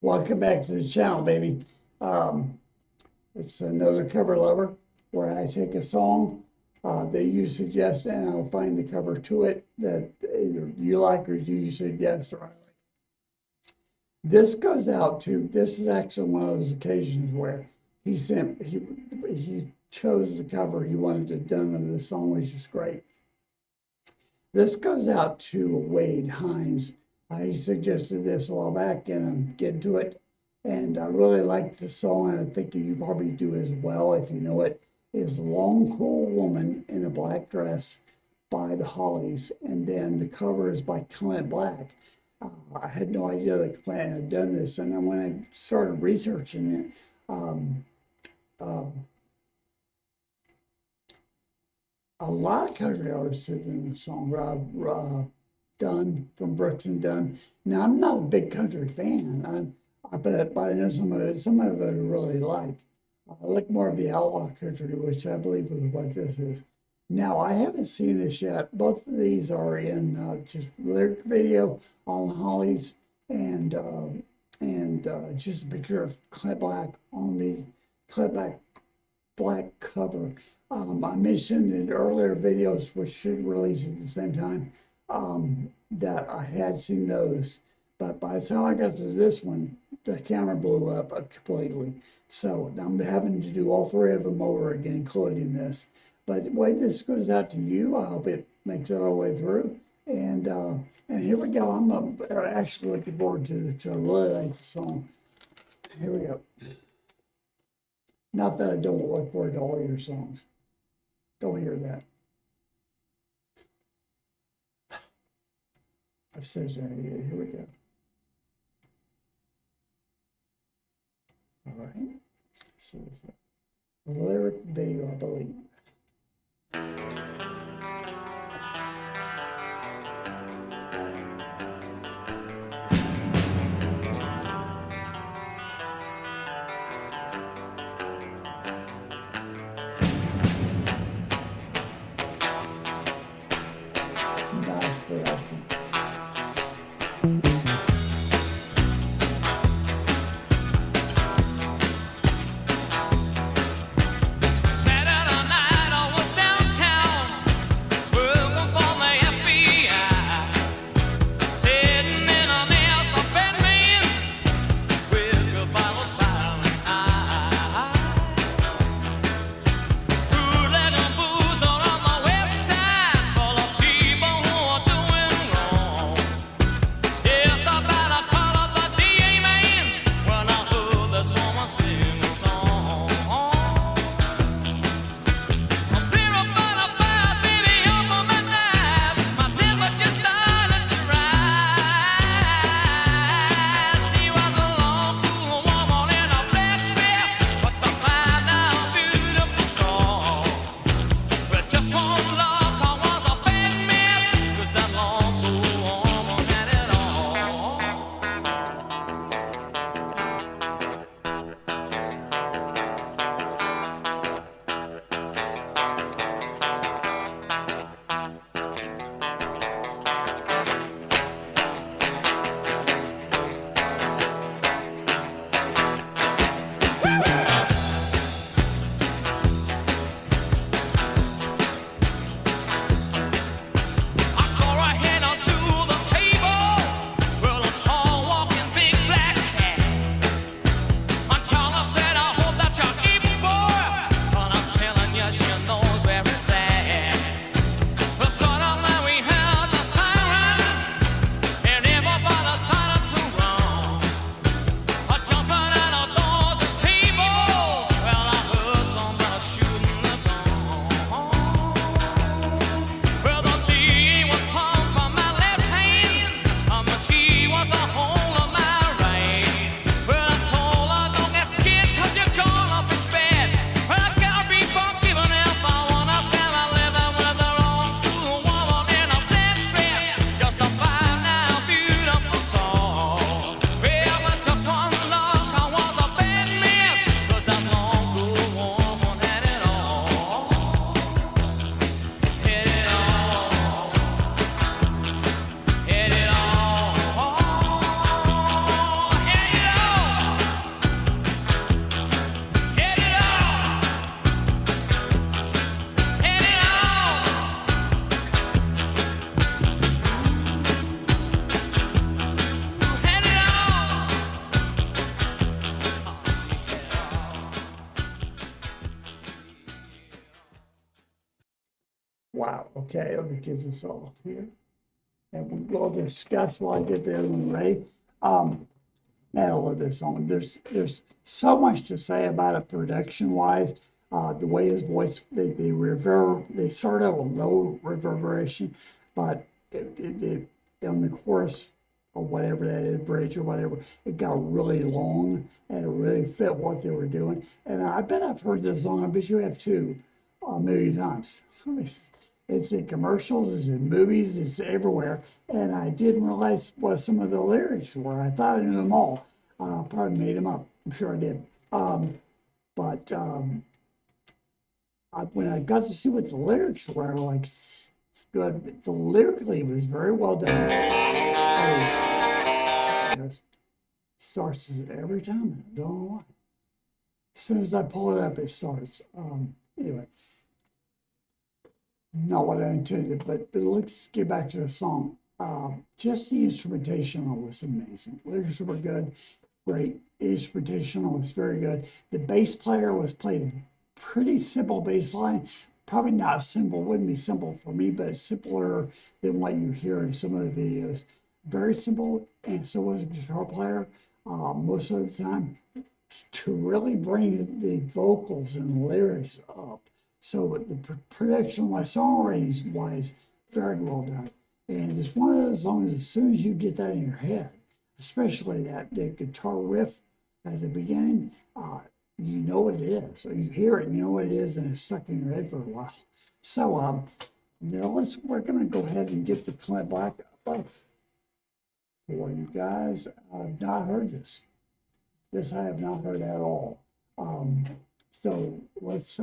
Welcome back to the channel, baby. Um, it's another cover lover where I take a song that you suggest and I'll find the cover to it that either you like or you suggest or I like. This goes out to, this is actually one of those occasions where he chose the cover he wanted it done of the song, which is great. This goes out to Wade Hines. He suggested this a while back, and I'm getting to it. And I really like the song, and I think you probably do as well if you know it. Is Long Cool Woman in a Black Dress by the Hollies. And then the cover is by Clint Black. I had no idea that Clint had done this. And when I started researching it, a lot of country artists in the song. Rob Dunn from Brooks and Dunn. Now I'm not a big country fan, but I know some of it I really like. I like more of the outlaw country, which I believe is what this is. Now I haven't seen this yet. Both of these are in just lyric video on Hollies and just a picture of Clint Black on the Clint Black cover. I mentioned in earlier videos, which should release at the same time, that I had seen those. But by the time I got to this one, the camera blew up completely. So I'm having to do all three of them over again, including this. But the way this goes out to you, I hope it makes it all the way through. And here we go. I'm actually looking forward to this because I really like the song. Here we go. Not that I don't look forward to all your songs. Don't hear that. I've said that. Here we go. All right. This is a lyric video, I believe. Nice production. Saturday night I was downtown wow. Okay, let me get this off here. And we'll discuss while I get the other one ready. Man, I love this song. There's so much to say about it production-wise. The way his voice, they start out with low reverberation, but on the chorus or whatever that is, bridge or whatever, it got really long and it really fit what they were doing. And I bet I've heard this song. I bet you have too, a million times. It's in commercials, it's in movies, it's everywhere. And I didn't realize what some of the lyrics were. I thought I knew them all. Probably made them up. I'm sure I did. When I got to see what the lyrics were, I'm like, it's good. The lyrically it was very well done. Yes. Starts every time. I don't know why. As soon as I pull it up, it starts. Anyway. Not what I intended, but let's get back to the song. Just the instrumentation was amazing. Lyrics were good, great. Instrumentation was very good. The bass player was playing pretty simple bass line. Probably not simple, wouldn't be simple for me, but simpler than what you hear in some of the videos. Very simple, and so was the guitar player most of the time to really bring the vocals and the lyrics up. So the production, my songwriting wise, very well done. And it's one of those songs, as soon as you get that in your head, especially that guitar riff at the beginning, you know what it is. So you hear it, you know what it is, and it's stuck in your head for a while. So now we're gonna go ahead and get the Clint Black up for you guys. I've not heard this. This I have not heard at all. So let's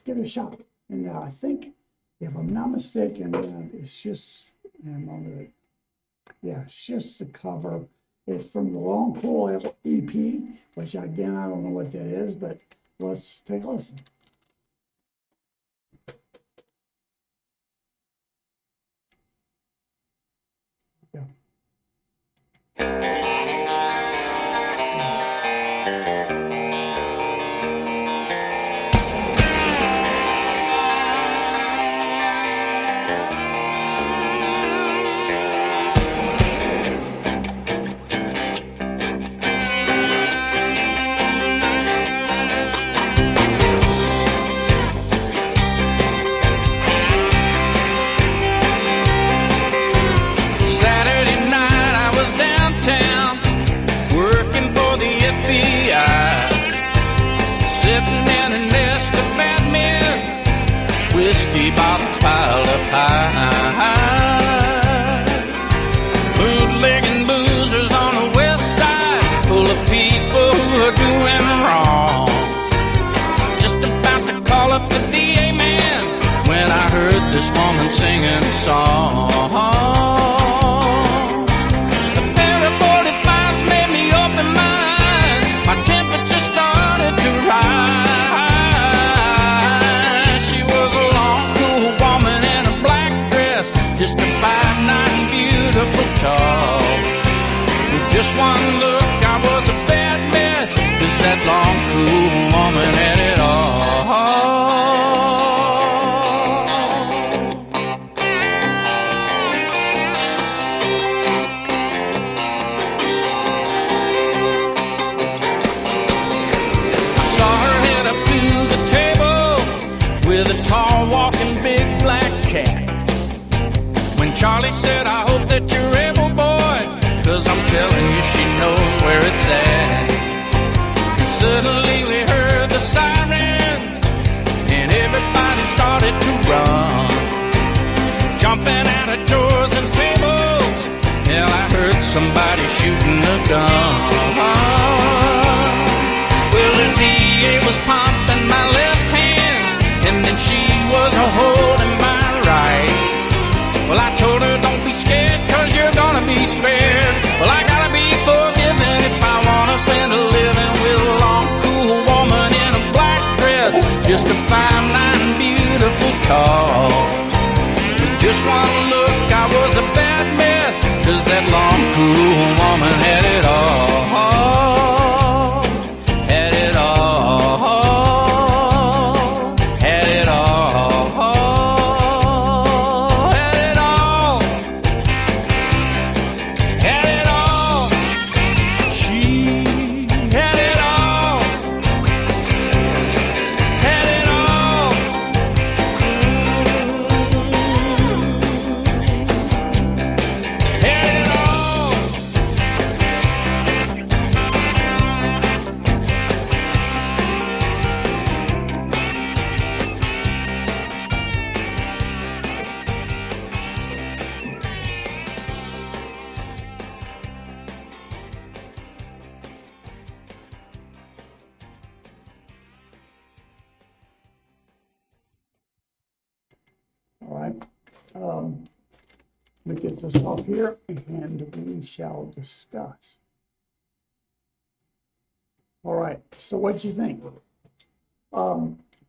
give it a shot. And I think, if I'm not mistaken, it's just, it's just the cover. It's from the Long Cool EP, which again, I don't know what that is, but let's take a listen. Yeah. Whiskey bottles piled up high, bootlegging boozers on the west side, full of people who are doing wrong. Just about to call up the DA man when I heard this woman singing a song. A pair of 45s made me open my eyes. My temperature started to rise. Just a 5'9", beautiful tall. With just one look, I was a bad mess, 'cause that long, cool woman had it all. I saw her head up to the table with a tall, walking, big black cat. When Charlie said, I hope that you're able, boy, 'cause I'm telling you she knows where it's at. And suddenly we heard the sirens, and everybody started to run, jumping out of doors and tables. Hell, I heard somebody shooting a gun. Well, the DA was pumping my left hand, and then she was holding my right. Well, I told her, don't be scared, 'cause you're gonna be spared. Well, I gotta be forgiven if I wanna spend a living with a long, cool woman in a black dress, just a 5'9", beautiful tall. With just one look, I was a bad mess, 'cause that long, cool woman had it all. Had it all. Had it all. Let me get this off here and we shall discuss. All right, so what'd you think?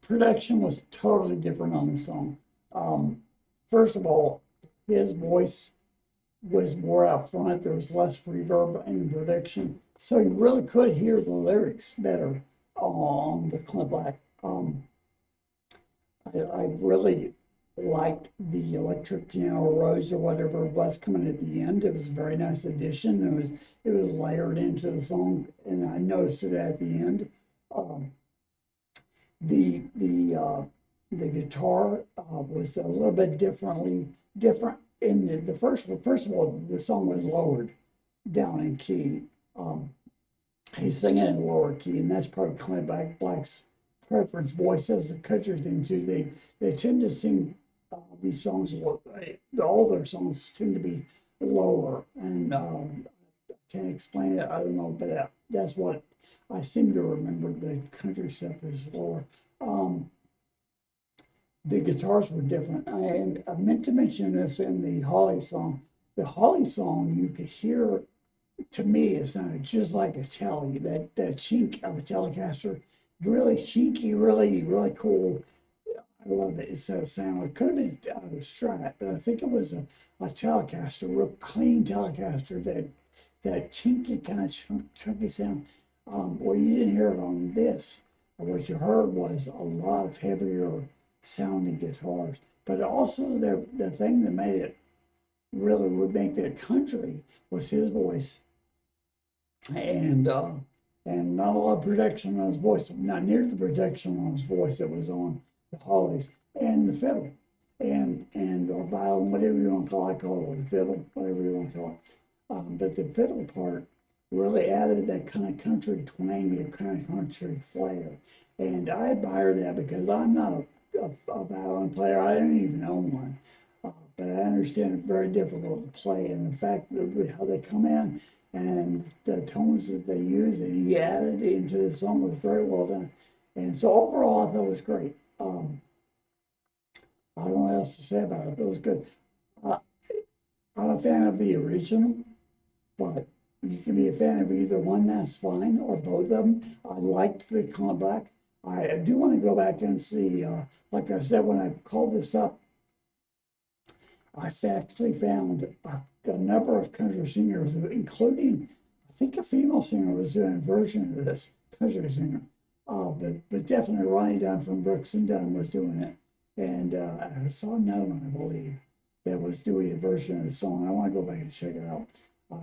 Production was totally different on the song. First of all, his voice was more out front. There was less reverb in the production, so you really could hear the lyrics better on the Clint Black. I really liked the electric piano rose or whatever it was coming at the end. It was a very nice addition. It was layered into the song, and I noticed it at the end. The guitar was a little bit different in the first one. First of all, the song was lowered down in key. He's singing in lower key, and that's part of Clint Black's preference. Voice as a country thing too. They tend to sing these songs. All their songs tend to be lower, and I can't explain it. I don't know, but that's what I seem to remember. The country stuff is lower. The guitars were different, and I meant to mention this in the Hollies song. The Hollies song, you could hear. To me, it sounded just like a telly. That chink of a Telecaster, really cheeky, really cool. I love it. It's a sound. It could have been a Strat, but I think it was a Telecaster, real clean Telecaster. That chinky kind of chunky sound. Well, you didn't hear it on this. What you heard was a lot of heavier sounding guitars, but also the thing that made it really would make that country was his voice, and not a lot of protection on his voice, not near the protection on his voice that was on the Hollies, and the fiddle, and or violin, whatever you want to call it. I call it a fiddle, whatever you want to call it. But the fiddle part really added that kind of country twang, that kind of country flair, and I admire that because I'm not a violin player. I don't even own one. But I understand it's very difficult to play, and the fact that how they come in and the tones that they use, and he added into the song was very well done. And so overall, I thought it was great. I don't know what else to say about it. It was good. I'm a fan of the original, but you can be a fan of either one, that's fine, or both of them. I liked the Clint Black. I do want to go back and see, like I said, when I called this up, I actually found a number of country singers, including, I think a female singer was doing a version of this, country singer. But definitely Ronnie Dunn from Brooks and Dunn was doing it. And I saw another one, I believe, that was doing a version of the song. I want to go back and check it out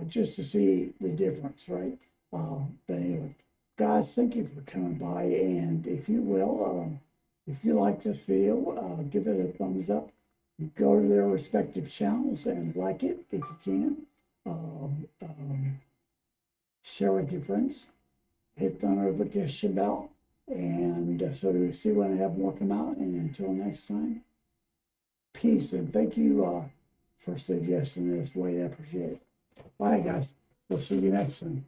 just to see the difference, right? But anyway, guys, thank you for coming by. And if you will, if you like this video, give it a thumbs up. Go to their respective channels and like it if you can. Share with your friends. Hit the notification bell. And so you see when I have more come out. And until next time, peace. And thank you for suggesting this. Wade, I appreciate it. Bye, guys. We'll see you next time.